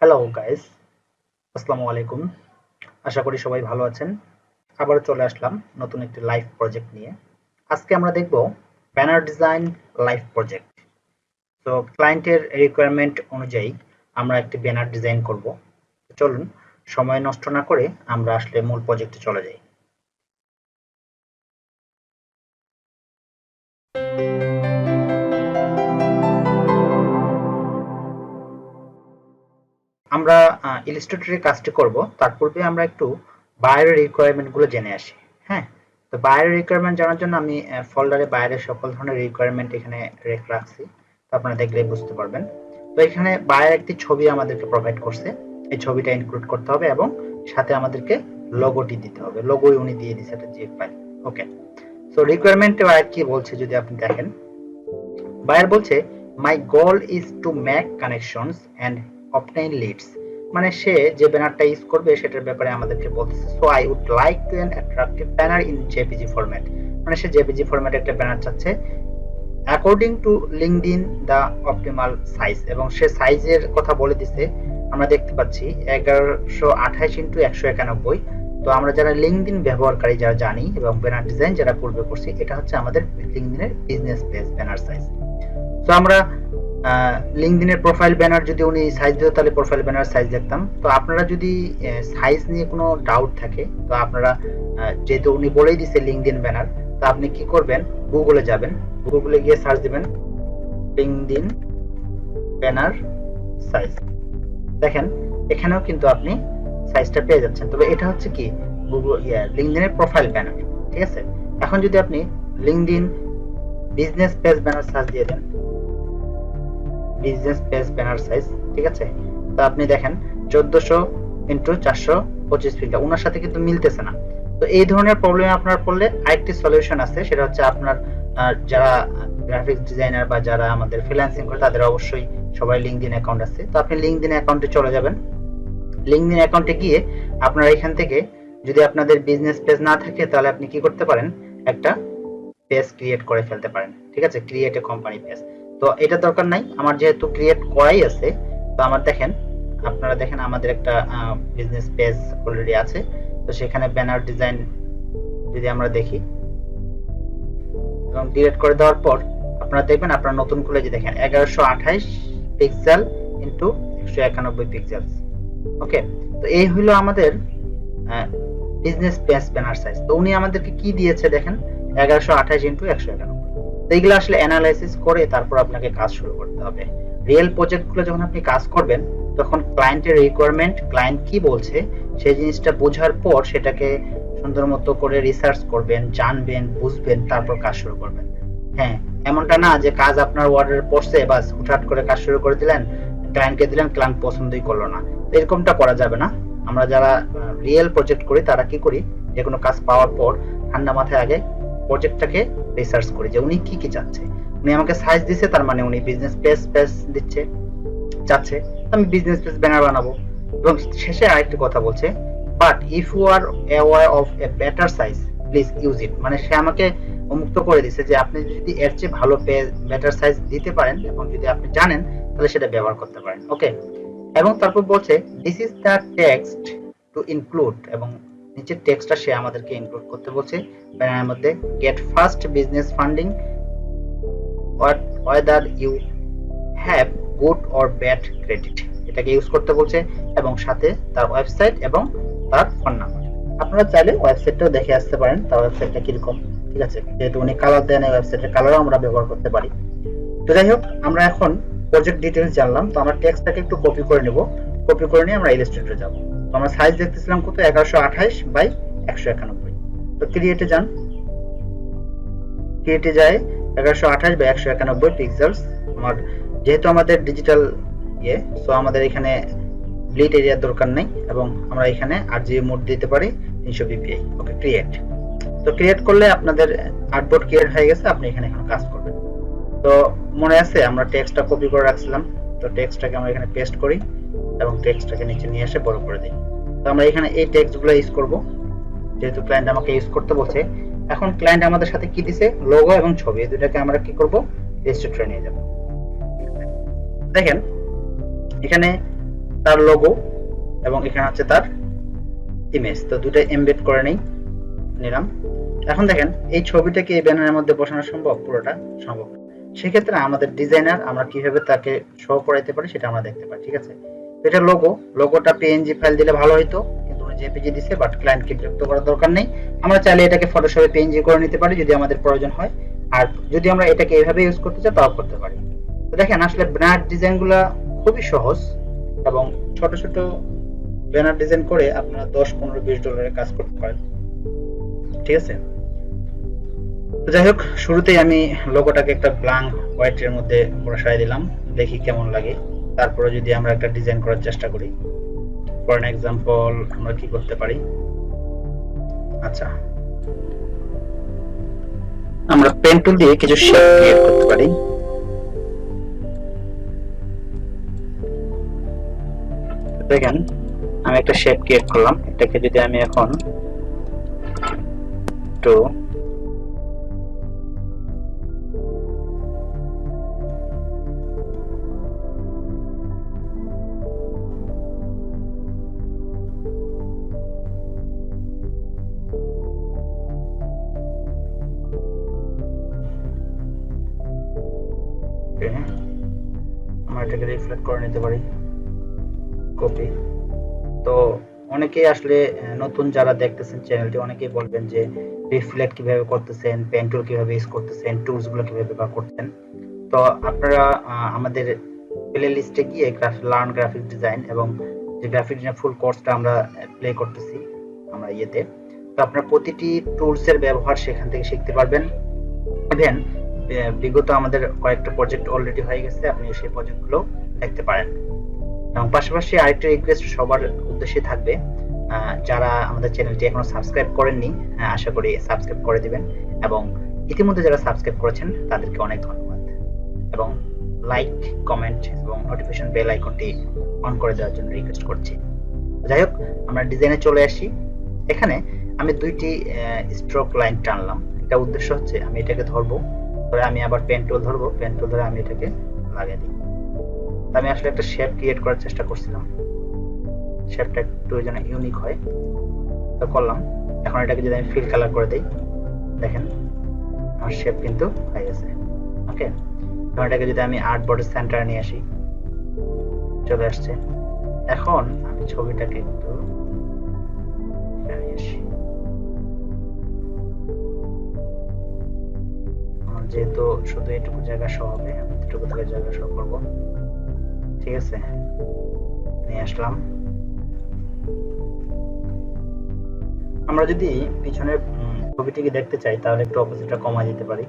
Hello guys, আসসালামু আলাইকুম। আশা করি সবাই ভালো আছেন। আবারও চলে আসলাম নতুন একটি লাইভ প্রজেক্ট নিয়ে। আজকে আমরা দেখব ব্যানার ডিজাইন লাইভ প্রজেক্ট। তো ক্লায়েন্টের রিকোয়ারমেন্ট অনুযায়ী আমরা একটি ব্যানার ডিজাইন করব। চলুন সময় নষ্ট না করে আমরা আসলে মূল প্রজেক্টে চলে যাই। আমরা ইলাস্ট্রেটরে কাজটি করব, তার পূর্বে আমরা একটু বাইরের রিকোয়ারমেন্ট গুলো জেনে আসি। হ্যাঁ, তো বাইরের রিকোয়ারমেন্ট জানার জন্য আমি ফোল্ডারে বাইরের সকল ধরনের রিকোয়ারমেন্ট এখানে রেখে রাখছি। তো আপনারা দেখলেই বুঝতে পারবেন। তো এখানে বাইরের একটি ছবি আমাদেরকে প্রোভাইড করছে। এই ছবিটা ইনক্লুড করতে হবে এবং সাথে আমাদেরকে লোগোটি দিতে হবে। লোগোই উনি দিয়ে দিয়েছে, একটা জিএফ ফাইল। ওকে, সো রিকোয়ারমেন্টে বাইরে কি বলছে যদি আপনি দেখেন, বায়ার বলছে my goal is to make connections and obtain leads. মানে সে যে ব্যানারটা ইউজ করবে সেটার ব্যাপারে আমাদেরকে বলতেছে। So I would like to an attractive banner in JPEG format. মানে সে জেপিজি ফরম্যাটে একটা ব্যানার চাচ্ছে according to LinkedIn the optimal size, এবং সে সাইজের কথা বলে দিছে। আমরা দেখতে পাচ্ছি 1128 ইন্টু 191। তো আমরা যারা লিঙ্কডইন ব্যবহারকারী যারা জানি এবং ব্যানার ডিজাইন যারা পূর্বে করছি, এটা হচ্ছে আমাদের লিঙ্কডইনের বিজনেস পেজ ব্যানার সাইজ। তো আমরা লিঙ্কডইনের প্রোফাইল ব্যানার যদি উনি সাইজ দিত তাহলে প্রোফাইল ব্যানার সাইজ দেখতাম। তো আপনারা যদি সাইজ নিয়ে কোনো ডাউট থাকে, তো আপনারা যেহেতু উনি বলেই দিছে লিঙ্কডইন ব্যানার, তো আপনি কি করবেন, গুগলে যাবেন, গুগলে গিয়ে সার্চ দিবেন লিঙ্কডইন ব্যানার সাইজ। দেখেন এখানেও কিন্তু আপনি সাইজটা পেয়ে যাচ্ছেন। তবে এটা হচ্ছে কি গুগল লিঙ্কডইনের প্রোফাইল ব্যানার, ঠিক আছে। এখন যদি আপনি LinkedIn business page banner search দিয়ে দেন, বিজনেস পেজ ব্যানার সাইজ, ঠিক আছে। তো আপনি দেখেন 1400 ইন্টু 425 পিক্সেল, ওনার সাথে কিন্তু মিলতেছে না। তো এই ধরনের প্রবলেমে আপনার পড়লে আরেকটি সলিউশন আছে, সেটা হচ্ছে আপনার যারা গ্রাফিক্স ডিজাইনার বা যারা আমাদের ফ্রিল্যান্সিং করে তাদের অবশ্যই সবাই লিঙ্কডইন অ্যাকাউন্ট আছে। তো আপনি লিঙ্কডইন অ্যাকাউন্টে চলে যাবেন। লিঙ্কডইন অ্যাকাউন্টে গিয়ে আপনারা এখান থেকে যদি আপনাদের বিজনেস পেজ না থাকে তাহলে আপনি কি করতে পারেন, একটা পেজ ক্রিয়েট করে ফেলতে পারেন, ঠিক আছে, ক্রিয়েট এ কোম্পানি পেজ। তো এটা দরকার নাই, আমার যেহেতু ক্রিয়েট করাই আছে। তো আমার দেখেন, আপনারা দেখেন আমাদের একটা বিজনেস পেজ অলরেডি আছে। তো সেখানে ব্যানার ডিজাইন যদি আমরা দেখি এবং ডিলিট করে দেওয়ার পর আপনারা দেখবেন, আপনারা নতুন খুলে যে দেখেন 1128 পিক্সেল ইন্টু 191 পিক্সেল। ওকে, তো এই হলো আমাদের বিজনেস পেজ ব্যানার সাইজ। তো উনি আমাদেরকে কি দিয়েছে দেখেন, 1128 ইন্টু 191। তো এইগুলো আসলে অ্যানালাইসিস করে তারপর আপনাকে কাজ শুরু করতে হবে। রিয়েল প্রজেক্টগুলো যখন আপনি কাজ করবেন, তখন ক্লায়েন্টের রিকোয়ারমেন্ট, ক্লায়েন্ট কি বলছে সেই জিনিসটা বোঝার পর সেটাকে সুন্দর মতো করে রিসার্চ করবেন, জানবেন, বুঝবেন, তারপর কাজ শুরু করবেন। হ্যাঁ, এমনটা না যে কাজ আপনার অর্ডার পড়ছে বাস হুটহাট করে কাজ শুরু করে দিলেন, ক্লায়েন্টকে দিলেন, ক্লায়েন্ট পছন্দই করলো না। তো এরকমটা করা যাবে না। আমরা যারা রিয়েল প্রজেক্ট করি তারা কি করি, যে কোনো কাজ পাওয়ার পর ঠান্ডা মাথায় আগে প্রজেক্টটাকে রিসার্চ করি যে উনি কি কি চাচ্ছে। উনি আমাকে সাইজ দিচ্ছে, তার মানে উনি বিজনেস পেজ দিচ্ছে চাচ্ছে, আমি বিজনেস পেজ ব্যানার বানাবো। এবং শেষে আরেকটি কথা বলছে, but if you are aware of a better size please use it. মানে সে আমাকে উন্মুক্ত করে দিচ্ছে যে আপনি যদি এর চেয়ে ভালো পেজ বেটার সাইজ দিতে পারেন এবং যদি আপনি জানেন তাহলে সেটা ব্যবহার করতে পারেন। ওকে, এবং তারপর বলছে this is the text to include, এবং নিচের টেক্সটটা সে আমাদেরকে ইনক্লুড করতে বলছে ব্যানারের মধ্যে। Get first business funding whether you have good or bad credit, এটাকে ইউজ করতে বলছে, এবং সাথে তার ওয়েবসাইট এবং তার ফোন নাম্বার। আপনারা চাইলে ওয়েবসাইটটাও দেখে আসতে পারেন তার ওয়েবসাইটটা কিরকম, ঠিক আছে। যেহেতু উনি কালার দেন, এই ওয়েবসাইটের কালারও আমরা ব্যবহার করতে পারি। তো যাই হোক, আমরা এখন প্রজেক্ট ডিটেইলস জানলাম। তো আমরা টেক্সটটাকে একটু কপি করে নেব, কপি করে নিয়ে আমরা ইলাস্ট্রেটরে যাব। তো আমরা সাইজ দেখতেছিলাম কত, 1128 বাই 191। তো ক্রিয়েটে যান, ক্রিয়েটে যায় 1128 বাই 191 পিক্সেলস। আমার যেহেতু আমাদের ডিজিটাল সো আমাদের এখানে ব্লিড এরিয়ার দরকার নেই, এবং আমরা এখানে আরজিবি মোড দিতে পারি 300 পিপিআই। ওকে, ক্রিয়েট। তো ক্রিয়েট করলে আপনাদের আর্টবোর্ড ক্রিয়েট হয়ে গেছে, আপনি এখানে এখন কাজ করবেন। তো মনে আছে আমরা টেক্সটটা কপি করে রাখছিলাম। তো টেক্সটটাকে আমরা এখানে পেস্ট করি এবং টেক্সটটাকে নিচে নিয়ে এসে বড় করে দিই। তো আমরা এখানে এই টেক্সটগুলো ইউজ করব, যেহেতু ক্লায়েন্ট আমাকে ইউজ করতে বলছে। এখন ক্লায়েন্ট আমাদের সাথে কি দিছে, লোগো এবং ছবি, এই দুটাকে আমরা কি করব, ইলাস্ট্রেটরে নিয়ে যাব। দেখেন এখানে তার লোগো এবং এখানে হচ্ছে তার ইমেজ। তো দুটো এমবেড করে নিলাম। এখন দেখেন এই ছবিটাকে এই ব্যানারের মধ্যে বসানো সম্ভব? পুরোটা সম্ভব। সেক্ষেত্রে আমাদের ডিজাইনার আমরা কিভাবে তাকে শো করাইতে পারি সেটা আমরা দেখতে পাই। ঠিক আছে, এটা লোগোটা পিএনজি ফাইল দিলে ভালো হতো, কিন্তু উনি জেপিজি দিছে, বাট ক্লায়েন্টকে বিরক্ত করার দরকার নেই। আমরা চাইলে এটাকে ফটোশপে পিএনজি করে নিতে পারি যদি আমাদের প্রয়োজন হয়, আর যদি আমরা এটাকে এইভাবে ইউজ করতে চাই তাও করতে পারি। তো দেখেন আসলে ব্যানার ডিজাইনগুলো খুবই সহজ, এবং ছোট ছোট ব্যানার ডিজাইন করে আপনারা 10, 15, $20 কাজ করতে পারেন। ঠিক আছে, তো যাই হোক, শুরুতেই আমি লোগোটাকে একটা ব্ল্যাঙ্ক হোয়াইটের মধ্যে বসাই দিলাম, দেখি কেমন লাগে। তারপরে যদি আমরা একটা ডিজাইন করার চেষ্টা করি, ফর এন এক্সাম্পল আমরা কি করতে পারি, আচ্ছা আমরা পেন টুল দিয়ে কিছু শেপ ক্রিয়েট করতে পারি। দেখেন আমি একটা শেপ ক্রিয়েট করলাম, এটাকে যদি আমি এখন একটু আমরা এটাকে রিফ্লেক্ট করে নিতে পারি, কপি। তো অনেকেই আসলে নতুন যারা দেখতেছেন চ্যানেলটি, অনেকেই বলবেন যে রিফ্লেক্ট কিভাবে করতেছেন, পেন টুল কিভাবে ইউজ করতেছেন, টুলস গুলো কিভাবে ব্যবহার করতেন। তো আপনারা আমাদের প্লে লিস্টে গিয়ে লার্ন গ্রাফিক ডিজাইন এবং যে গ্রাফিক ডিজাইন ফুল কোর্সটা আমরা প্লে করতেছি আমরা ইয়েতে, তো আপনারা প্রতিটি টুলস এর ব্যবহার সেখান থেকে শিখতে পারবেন। ইভেন বিগত আমাদের কয়েকটা প্রজেক্ট অলরেডি হয়ে গেছে, আপনি সেই প্রজেক্টগুলো দেখতে পারেন। এবং পাশাপাশি আরেকটা রিকোয়েস্ট সবার উদ্দেশ্যে থাকবে, যারা আমাদের চ্যানেলটি এখনো সাবস্ক্রাইব করেননি, আশা করি সাবস্ক্রাইব করে দিবেন, এবং ইতিমধ্যে যারা সাবস্ক্রাইব করেছেন তাদেরকে অনেক ধন্যবাদ, এবং লাইক, কমেন্ট এবং নোটিফিকেশন বেল আইকনটি অন করে দেওয়ার জন্য রিকোয়েস্ট করছি। যাই হোক, আমরা ডিজাইনে চলে আসি। এখানে আমি দুইটি স্ট্রোক লাইন টানলাম। এটা উদ্দেশ্য হচ্ছে আমি এটাকে ধরবো, ধরে আমি আবার পেন টুল ধরবো, পেন টুল ধরে আমি এটাকে লাগিয়ে দিই। আমি আসলে একটা শেপ ক্রিয়েট করার চেষ্টা করছিলাম, শেপটা একটু যেন ইউনিক হয়, তো করলাম। এখন এটাকে যদি আমি ফিল কালার করে দেই, দেখেন আমার শেপ কিন্তু হয়ে গেছে। ওকে, এখন এটাকে যদি আমি আর্ট বোর্ডের সেন্টারে নিয়ে আসি, চলে আসছে। এখন আমি ছবিটাকে একটু নিয়ে আসি, যেহেতু শুধু এটুকু জায়গা শো হবে, আমি এটুকু জায়গা শো করবো। ঠিক আছে, নিয়ে আসলাম। আমরা যদি পিছনের ছবিটিকে দেখতে চাই তাহলে একটু অপোজিটটা কমাই দিতে পারি,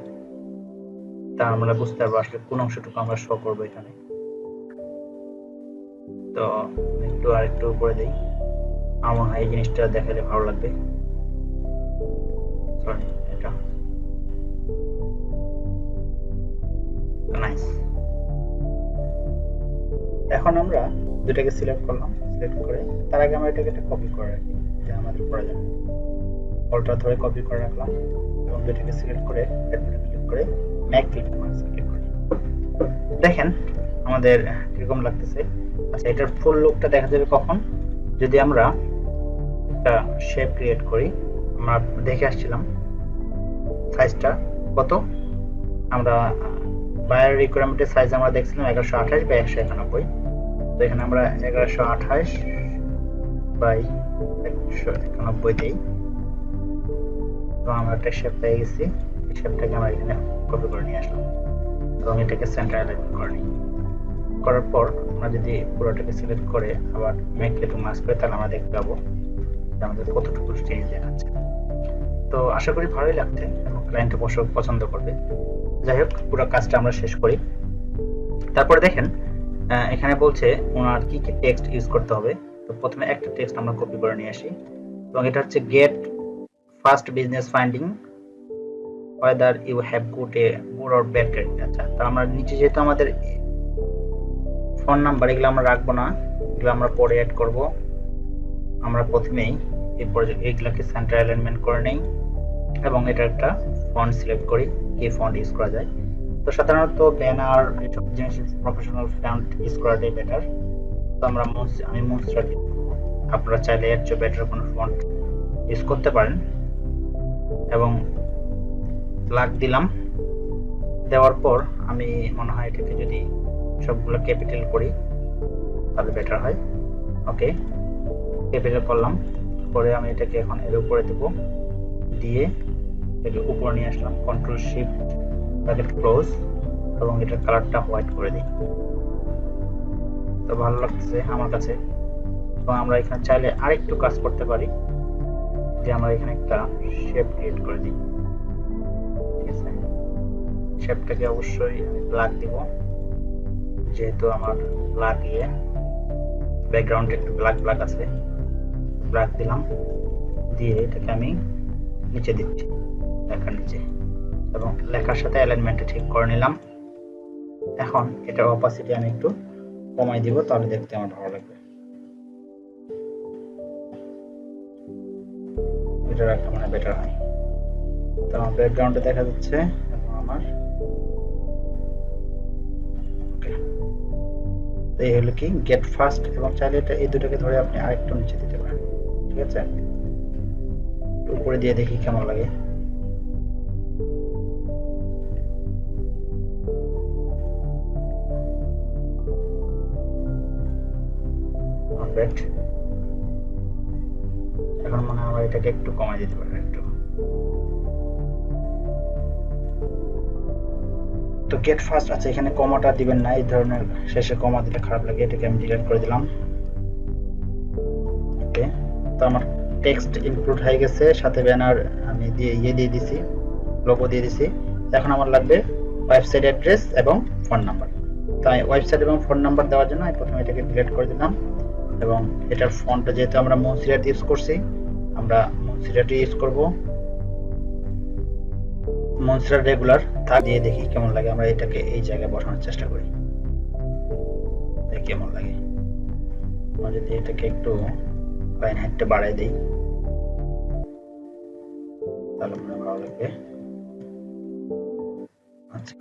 তা আমরা বুঝতে পারবো আসলে কোন অংশটুকু আমরা শো করবো এখানে। তো একটু আর একটু উপরে দেই, আমার মনে হয় এই জিনিসটা দেখালে ভালো লাগবে। সরি, এটা নাইস। এখন আমরা দুটাকে সিলেক্ট করলাম, সিলেক্ট করে তার আগে আমরা এটাকে কপি করে রাখি, যে আমাদের প্রয়োজন। অল্টার ধরে কপি করে রাখলাম এবং দুটাকে সিলেক্ট করে ক্লিক করে ম্যাক ক্লিক করি। দেখেন আমাদের কিরকম লাগতেছে। আচ্ছা, এটার ফুল লুকটা দেখা যাবে কখন? যদি আমরা একটা শেপ ক্রিয়েট করি। আমরা দেখে আসছিলাম সাইজটা কত, আমরা বায়ার রিকোয়ারমেন্টের সাইজ আমরা দেখছিলাম 1128 বাই 191। তো এখানে আমরা 1128 বাই 191 দিই। তো আমরা একটা শেপ পেয়ে গেছি, এই শেপটাকে আমরা এখানে কপি করে নিয়ে আসলাম এবং এটাকে সেন্টার অ্যালাইন করে নিই। করার পর আমরা যদি পুরোটাকে সিলেক্ট করে আবার মেক টু মাস্ক করে, তাহলে আমরা দেখতে পাবো যে আমাদের কতটুকু চেঞ্জ দেখাচ্ছে। তো আশা করি ভালোই লাগছে এবং ক্লায়েন্ট অবশ্যই পছন্দ করবে। যাই হোক, পুরো কাজটা আমরা শেষ করি। তারপরে দেখেন এখানে বলছে ওনার কি কি টেক্সট ইউজ করতে হবে। তো প্রথমে একটা টেক্সট আমরা কপি করে নিয়ে আসি, এবং এটা হচ্ছে get first business finding whether you have good or bad credit। আচ্ছা, তো আমরা নিচে যেহেতু আমাদের ফোন নাম্বার এগুলো আমরা রাখবো না, এগুলো আমরা পরে অ্যাড করব। আমরা প্রথমেই এইগুলোকে সেন্টার অ্যালাইনমেন্ট করে নেই এবং এটা একটা ফন্ট সিলেক্ট করি, কি ফন্ট ইউজ করা যায়। তো সাধারণত ব্যানার এসব জিনিস প্রফেশনাল ফন্ট ইউজ করাটাই বেটার। তো আমি মুন্সরা, আপনারা চাইলে এর চেয়ে বেটার কোনো ফন্ট ইউজ করতে পারেন। এবং ব্ল্যাক দিলাম, দেওয়ার পর আমি মনে হয় এটাকে যদি সবগুলো ক্যাপিটাল করি তাহলে বেটার হয়। ওকে, ক্যাপিটাল করলাম, পরে আমি এটাকে এখন এর উপরে দেব, দিয়ে এটাকে উপরে নিয়ে আসলাম, কন্ট্রোল শিফট ব্র্যাকেট ক্লোজ, এবং এটার কালারটা হোয়াইট করে দিই। তো ভালো লাগছে আমার কাছে। তো আমরা এখানে চাইলে আরেকটু কাজ করতে পারি, যে আমরা এখানে একটা শেপ ক্রিয়েট করে দিই। ঠিক আছে, শেপটাকে অবশ্যই আমি ব্ল্যাক দিব, যেহেতু আমার ব্ল্যাক ব্যাকগ্রাউন্ড একটু ব্ল্যাক আছে। ব্ল্যাক দিলাম, দিয়ে এটাকে আমি নিচে দিচ্ছি, লেখার নিচে, এবং লেখার সাথে অ্যালাইনমেন্টটা ঠিক করে নিলাম। এখন এটার অপাসিটি আমি একটু কমাই দিব, তাহলে দেখতে আমার ভালো লাগবে। এটা রাখলে মানে বেটার হয়। তো আমার ব্যাকগ্রাউন্ডে দেখা যাচ্ছে, এবং আমার এই হলো কি গেট ফার্স্ট, এবং চাইলে এটা এই দুটোকে ধরে আপনি আরেকটু নিচে দিতে পারেন। ঠিক আছে, উপরে দিয়ে দেখি কেমন লাগে। এখন মনে হয় এটাকে একটু কমাই দিতে পারেন একটু। তো গেট ফার্স্ট আছে, এখানে কমাটা দিবেন না, এই ধরনের শেষে কমা দিলে খারাপ লাগে, এটাকে আমি ডিলিট করে দিলাম। ওকে, তো আমার টেক্সট ইনক্লুড হয়ে গেছে, সাথে ব্যানার আমি দিয়ে দিছি, লোগো দিয়ে দিছি। এখন আমার লাগবে ওয়েবসাইট অ্যাড্রেস এবং ফোন নাম্বার। তাই ওয়েবসাইট এবং ফোন নাম্বার দেওয়ার জন্য আমি প্রথমে এটাকে ডিলিট করে দিলাম, এবং এটার ফন্টটা যেহেতু আমরা মনসিরাট ইউজ করছি, আমরা মনসিরাট ইউজ করব। মনসিরাট রেগুলার তা দিয়ে দেখি কেমন লাগে। আমরা এটাকে এই জায়গায় বসানোর চেষ্টা করি, দেখি কেমন লাগে। আমরা যদি এটাকে একটু লাইন হাইটটা বাড়াই দেই তাহলে মনে ভালো লাগবে। আচ্ছা,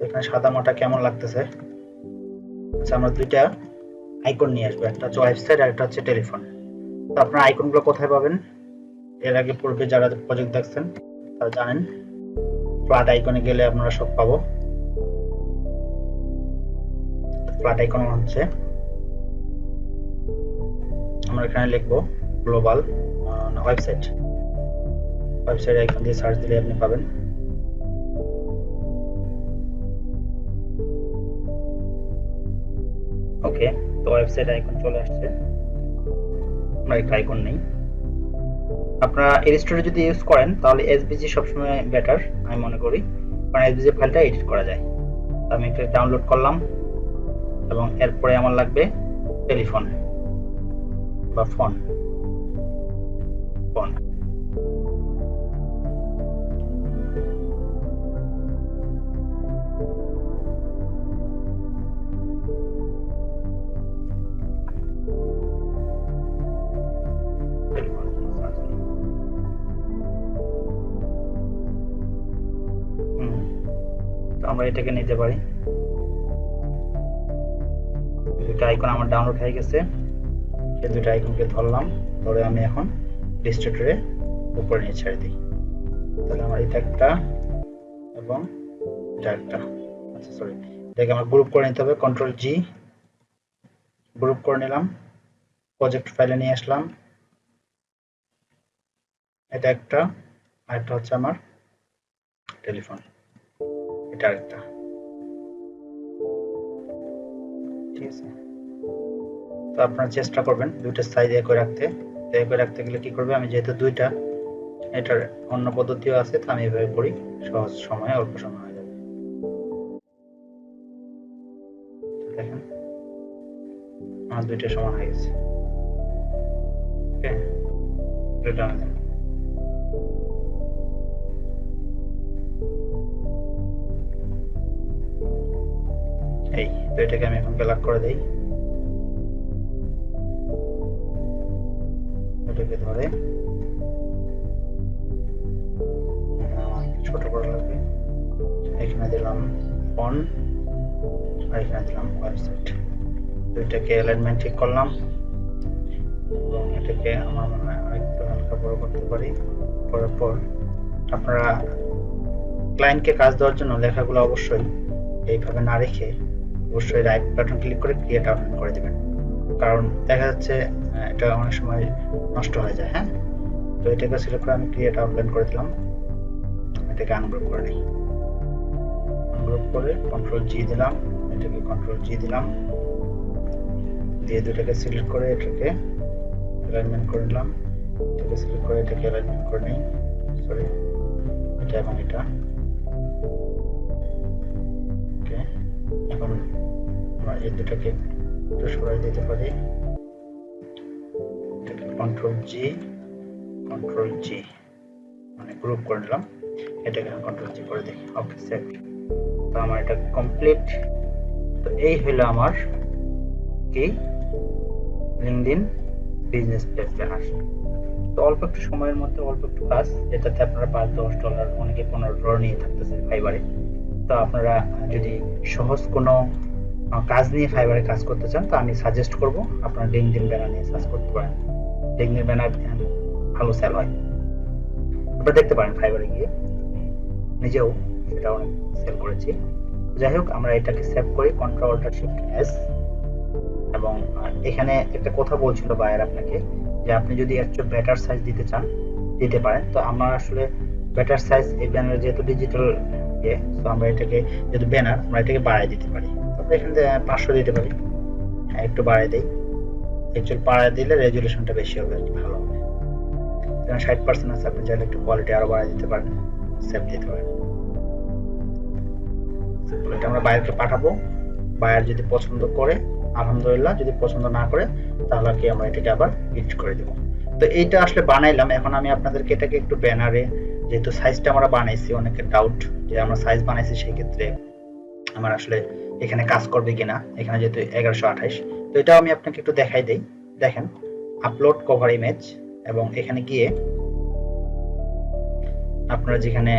এখানে সাদা মাটা কেমন লাগতেছে? আচ্ছা, আমরা দুইটা আইকন নিয়ে আসবো, একটা হচ্ছে ওয়েবসাইট আর একটা হচ্ছে টেলিফোন। তো আপনারা আইকনগুলো কোথায় পাবেন? এর আগে পূর্বে যারা প্রজেক্ট দেখছেন তারা জানেন, ফ্ল্যাট আইকনে গেলে আপনারা সব পাবো। ফ্ল্যাট আইকন হচ্ছে, আমরা এখানে লিখবো গ্লোবাল ওয়েবসাইট আইকন দিয়ে সার্চ দিলে আপনি পাবেন। ওকে, তো ওয়েবসাইট আইকন চলে আসছে, আমরা একটা আইকন নেই। আপনারা ইলাস্ট্রেটর যদি ইউজ করেন তাহলে এসভিজি সবসময় বেটার আমি মনে করি, কারণ এসভিজি ফাইলটা এডিট করা যায়। আমি এটা ডাউনলোড করলাম, এবং এরপরে আমার লাগবে টেলিফোন বা ফোন। আমরা এটাকে নিতে পারি। দুটো আইকন আমার ডাউনলোড হয়ে গেছে, এই দুটো আইকনকে ধরলাম, ধরে আমি এখন ইলাস্ট্রেটরে উপরে নিয়ে ছেড়ে দিই। তাহলে আমার এটা একটা এবং এটা একটা, আচ্ছা সরি, এটাকে আমার গ্রুপ করে নিতে হবে। কন্ট্রোল জি, গ্রুপ করে নিলাম, প্রজেক্ট ফাইলে নিয়ে আসলাম। এটা একটা, আর একটা হচ্ছে আমার টেলিফোন, এটা আরেকটা। ঠিক আছে, তো আপনারা চেষ্টা করবেন দুইটা সাইজ একই রাখতে। একই রাখতে গেলে কি করবে, আমি যেহেতু দুইটা, এটার অন্য পদ্ধতিও আছে, তো আমি এভাবে করি, সহজ সময়ে অল্প সময় হয়ে যাবে। দেখেন আমার দুইটা সমান হয়ে গেছে। ওকে, এটা এই, তো এটাকে আমি এখন ব্ল্যাক করে দেই। এটাকে ধরে ছোট করে লাগবে, এখানে দিলাম ফোন আর এখানে দিলাম ওয়েবসাইট। দুইটাকে অ্যালাইনমেন্ট ঠিক করলাম এবং এটাকে আমার মনে হয় আরেকটু হালকা বড় করতে পারি। করার পর আপনারা ক্লায়েন্টকে কাজ দেওয়ার জন্য লেখাগুলো অবশ্যই এইভাবে না রেখে অবশ্যই রাইট বাটন ক্লিক করে ক্রিয়েট আউটলাইন করে দেবেন, কারণ দেখা যাচ্ছে এটা অনেক সময় নষ্ট হয়ে যায়। হ্যাঁ, তো এটাকে সিলেক্ট করে আমি ক্রিয়েট আউটলাইন করে দিলাম। এটাকে আনগ্রুপ করে নিই, আনগ্রুপ করে কন্ট্রোল জি দিলাম, এটাকে কন্ট্রোল জি দিলাম, দিয়ে দুটাকে সিলেক্ট করে এটাকে অ্যালাইনমেন্ট করে নিলাম, এটাকে সিলেক্ট করে এটাকে অ্যালাইনমেন্ট করে নিই, সরি এটা এবং এটা। ওকে, এখন আমরা এই দুটাকে একটু সরাই দিতে পারি, এটাকে কন্ট্রোল জি মানে গ্রুপ করে নিলাম, এটাকে কন্ট্রোল জি করে দিই। ওকে, সেভ। তো আমার এটা কমপ্লিট। তো এই হলো আমার কি লিঙ্কডইন বিজনেস পেজ ব্যানার। তো অল্প একটু সময়ের মধ্যে অল্প একটু কাজ, যেটাতে আপনারা $5-10 অনেকে $15 নিয়ে থাকতেছে ফাইবারে। তো আপনারা যদি সহজ কোনো কাজ নিয়ে ফাইবারে কাজ করতে চান, তো আমি সাজেস্ট করব আপনারা লিঙ্কডইন ব্যানার নিয়ে কাজ করতে পারেন। লিঙ্কডইন ব্যানার ভালো সেল হয়, আপনারা দেখতে পারেন ফাইবারে গিয়ে, নিজেও সেটা অনেক সেল করেছি। যাই হোক, আমরা এটাকে সেভ করি, Ctrl-Alt-Shift-S। এবং এখানে একটা কথা বলছিল বায়ার আপনাকে, যে আপনি যদি একটু বেটার সাইজ দিতে চান দিতে পারেন। তো আমরা আসলে বেটার সাইজ এই ব্যানার যেহেতু ডিজিটাল তো আমরা এটাকে যেহেতু ব্যানার আমরা এটাকে বাড়াই দিতে পারি। তো আমরা এখানে 500 দিতে পারি। হ্যাঁ, একটু বাড়াই দেই, অ্যাকচুয়ালি বাড়াই দিলে রেজুলেশনটা বেশি হবে, ভালো হবে। 60% আছে, আপনি চাইলে একটু কোয়ালিটি আরো বাড়াই দিতে পারেন, সেভ দিতে পারেন। এটা আমরা বায়ারকে পাঠাবো, বায়ার যদি পছন্দ করে আলহামদুলিল্লাহ, যদি পছন্দ না করে তাহলে কি আমরা এটাকে আবার ডিলিট করে দেব। তো এইটা আসলে বানাইলাম, এখন আমি আপনাদেরকে এটাকে একটু ব্যানারে, যেহেতু সাইজটা আমরা বানাইছি, অনেকের ডাউট যে আমরা সাইজ বানাইছি সেই ক্ষেত্রে আমার আসলে এখানে কাজ করবে কিনা, এখানে যেহেতু 1128। তো এটাও আমি আপনাকে একটু দেখাই দেই। দেখেন, আপলোড কভার ইমেজ, এবং এখানে গিয়ে আপনারা যেখানে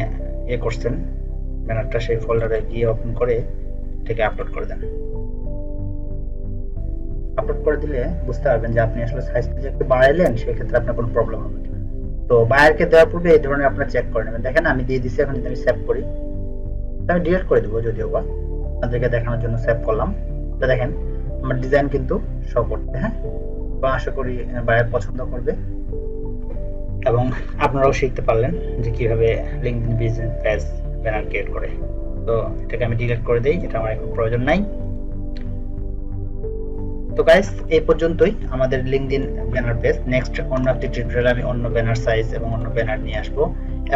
করছেন ব্যানারটা, সেই ফোল্ডারে গিয়ে ওপেন করে এটাকে আপলোড করে দেন। আপলোড করে দিলে বুঝতে পারবেন যে আপনি আসলে সাইজটা যে একটু বাড়াইলেন, সেক্ষেত্রে আপনার কোনো প্রবলেম হবে না। তো বায়ারকে দেওয়ার পূর্বে এই ধরনের আপনারা চেক করে নেবেন। দেখেন আমি দিয়ে দিচ্ছি, এখন যদি আমি সেভ করি, আমি ডিলিট করে দেবো, যদিও বা আপনাদেরকে দেখানোর জন্য সেভ করলাম। তো দেখেন আমার ডিজাইন কিন্তু শো করছে। হ্যাঁ, তো আশা করি বায়ার পছন্দ করবে এবং আপনারাও শিখতে পারলেন যে কিভাবে LinkedIn business page banner create করে। তো এটাকে আমি ডিলিট করে দেই, এটা আমার এখন প্রয়োজন নাই। তো গাইস, এই পর্যন্তই আমাদের লিঙ্কডইন ব্যানার পেজ। নেক্সট অন্য একটি টিউটোরিয়ালে আমি অন্য ব্যানার সাইজ এবং অন্য ব্যানার নিয়ে আসবো,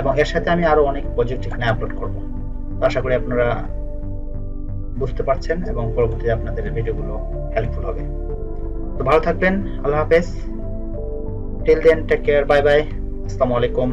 এবং এর সাথে আমি আরো অনেক প্রজেক্ট এখানে আপলোড করব। তো আশা করি আপনারা বুঝতে পারছেন এবং পরবর্তীতে আপনাদের ভিডিওগুলো হেল্পফুল হবে। তো ভালো থাকবেন, আল্লাহ হাফেজ। Till then, take care, bye bye, আসসালামু আলাইকুম।